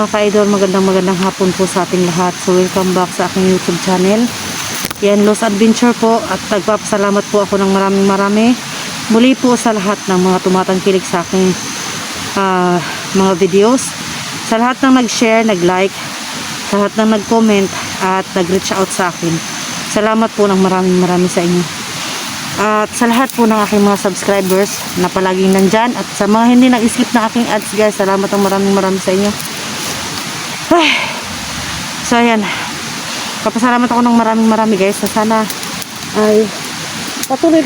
mga ka-idol, magandang hapon po sa ating lahat. So welcome back sa aking YouTube channel. Yan, Lost Adventure po, at nagpapasalamat po ako ng marami muli po sa lahat ng mga tumatangkilik sa aking mga videos, sa lahat ng nag-share, nag-like, sa lahat ng nag-comment at nag-reach out sa akin. Salamat po ng marami sa inyo. At sa lahat po ng aking mga subscribers na palaging nandyan, at sa mga hindi nag-skip na aking ads guys, salamat ng marami sa inyo. Ay, so ayan, kapasalamat ako ng marami guys, na sana ay patuloy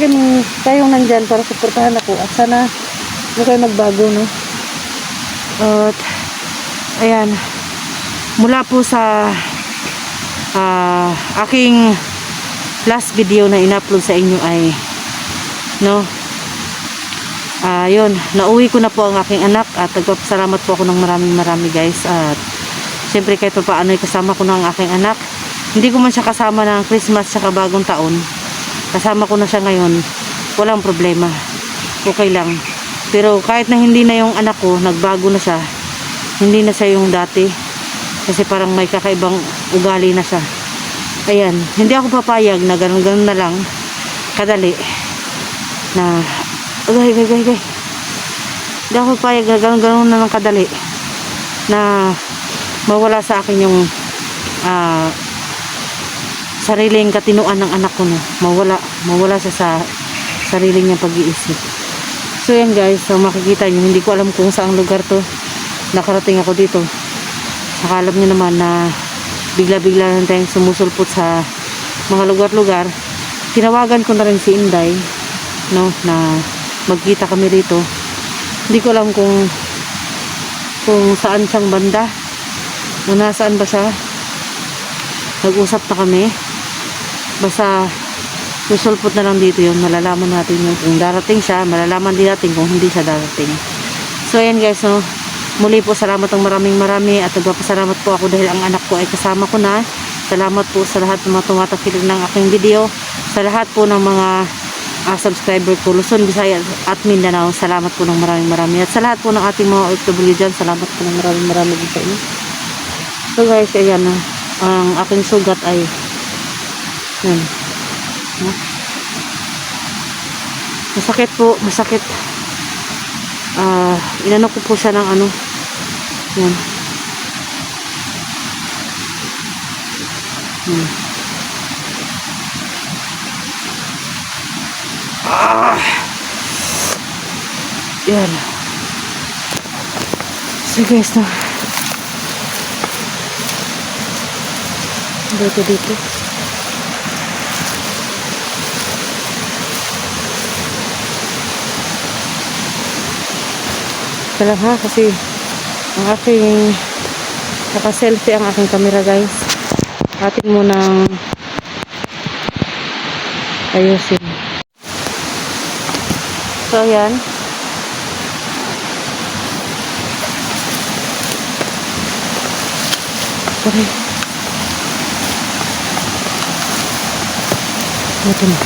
kayong nandyan para suportahan ako, at sana hindi kayo magbago, no? At ayan, mula po sa aking last video na in-upload sa inyo ay yun, nauwi ko na po ang aking anak, at nagpapasalamat po ako ng marami guys. At syempre kahit pa paano ay kasama ko na ang aking anak. Hindi ko man siya kasama ng Christmas saka bagong taon, kasama ko na siya ngayon, walang problema, okay lang. Pero kahit na hindi na yung anak ko, nagbago na siya, hindi na siya yung dati, kasi parang may kakaibang ugali na siya. Ayan, hindi ako papayag na ganun na lang kadali na hindi ako papayag na ganun na lang kadali na mawala sa akin yung sariling katinuan ng anak ko, no? Mawala siya sa sariling niyang pag-iisip. So yan guys, so makikita nyo, hindi ko alam kung saang lugar to nakarating ako dito. Saka alam nyo naman na bigla lang tayong sumusulpot sa mga lugar-lugar. Tinawagan ko na rin si Inday, no, na magkita kami rito. Hindi ko alam kung saan siyang banda o nasaan ba siya. Nag-usap na kami, basta susulpot na lang dito yun, malalaman natin yun. Kung darating siya, malalaman din natin kung hindi siya darating. So ayan guys, no, muli po salamat ng marami, at nagpapasalamat po ako dahil ang anak ko ay kasama ko na. Salamat po sa lahat ng mga tumatangkilik ng aking video, sa lahat po ng mga subscriber ko, Luzon, Visayas at Mindanao. Salamat po ng marami, at sa lahat po ng ating mga OFW dyan, salamat po ng marami din sa inyo. So guys, ayan na, ang aking sugat ay yan, masakit po, inano ko po siya ng ano, yan. Yan. So guys, no, dito lang ha, kasi ang aking naka-selfie ang aking camera guys. Atin mo nang ayusin. So ayan, sorry, ito na.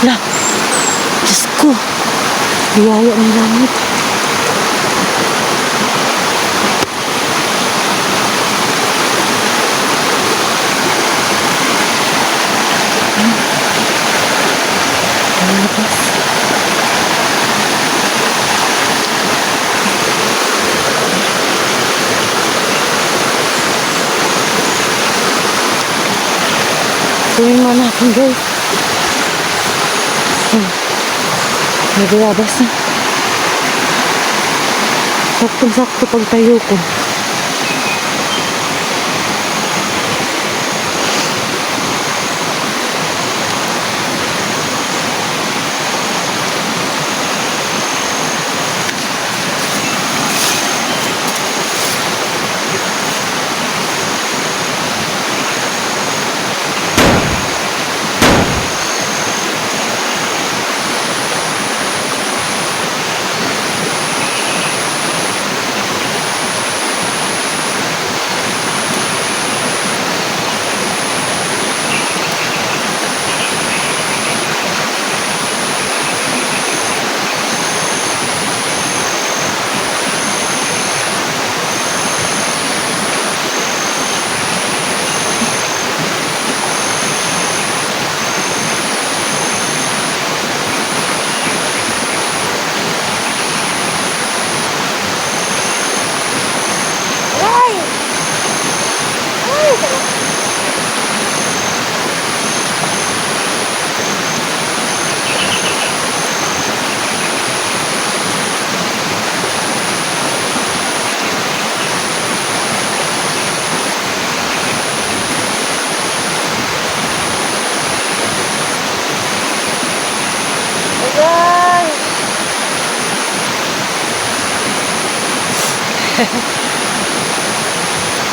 Lah, Diyos ko, biyaya ng langit. Yun guys. May bayabas na. Saktong-sakto pag tayo ko.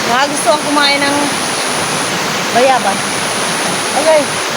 Mga gusto ang kumain ng bayaba. Okay.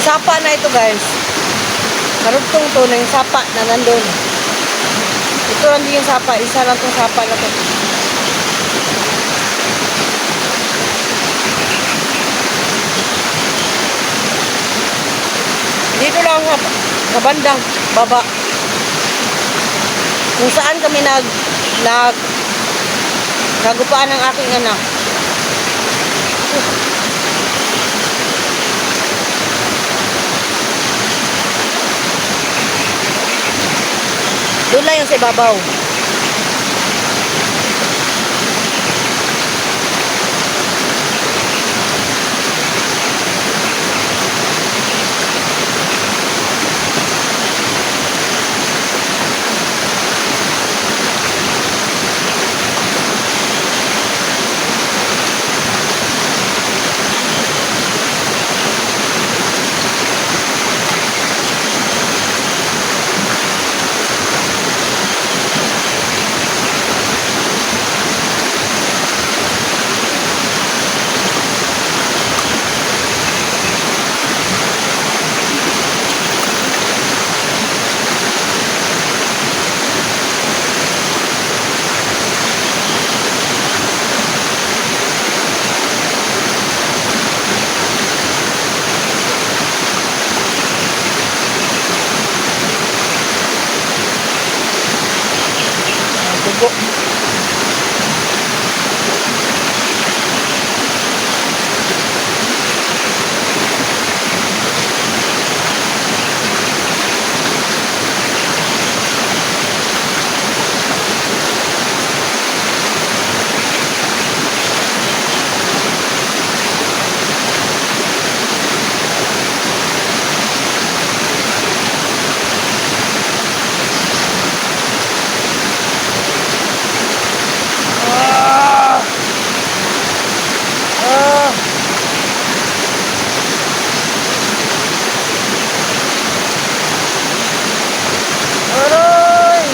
Sapa na ito guys. Karugtong to na yung sapa na nandun. Ito lang din yung sapa. Isa lang tong sapa na to. Dito lang sa bandang baba. Kung saan kami nagupaan ng aking anak. Doon lang yung sa ibabaw. Dugo. Aray!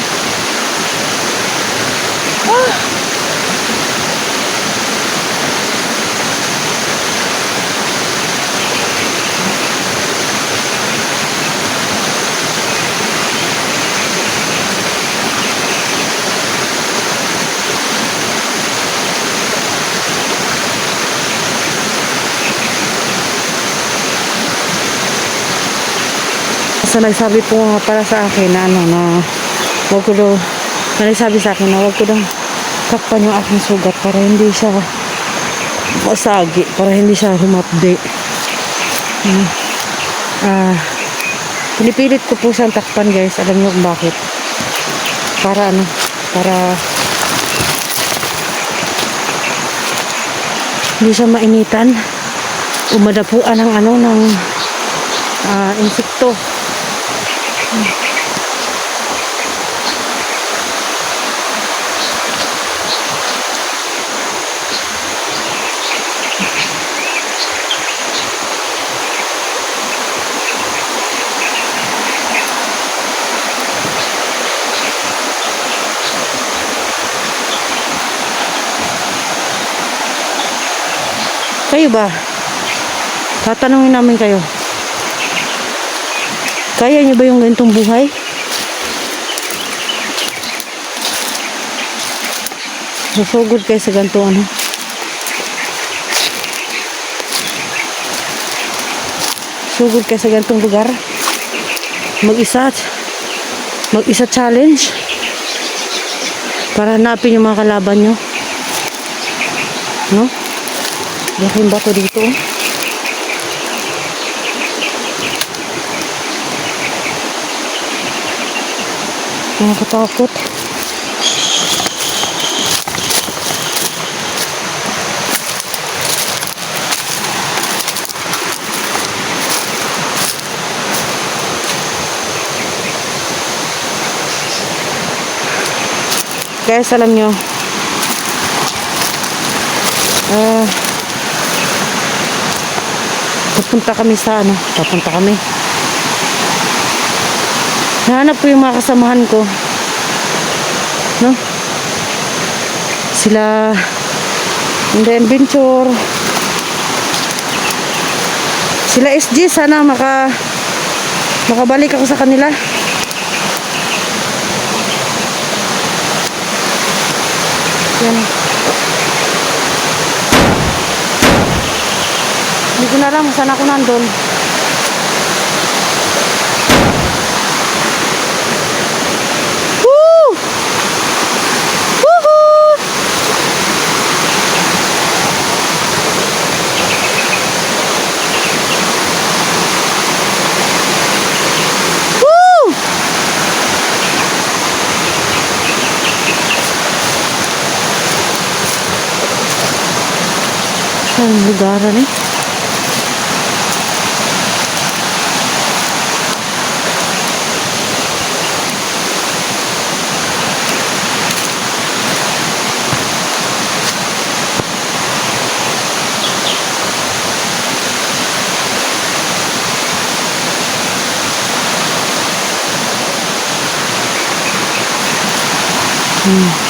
So nagsabi po nga para sa akin na wag ko daw, nagsabi sa akin na wag ko daw takpan yung aking sugat para hindi siya masagi, para hindi siya humapde. Pinipilit ko po siyang takpan guys. Alam niyo kung bakit? Para para hindi siya mainitan o madapuan ng ng insekto. Kayo ba? Tatanungin namin kayo. Kaya niyo ba yung ganitong buhay? Susugod kayo sa ganitong Sugod kayo sa ganitong lugar? Mag-isa challenge? Para hanapin yung mga kalaban nyo? No? Laking bato dito. Nakakatakot. Guys, alam nyo, papunta kami. Nahanap ko yung mga kasamahan ko. No? Sila in the adventure. Sila SG, sana makabalik ako sa kanila. Yan. Hindi ko na alam kung saan ako nandun. Woo! Woohoo! Woo! Saan lugaran eh? Hmm.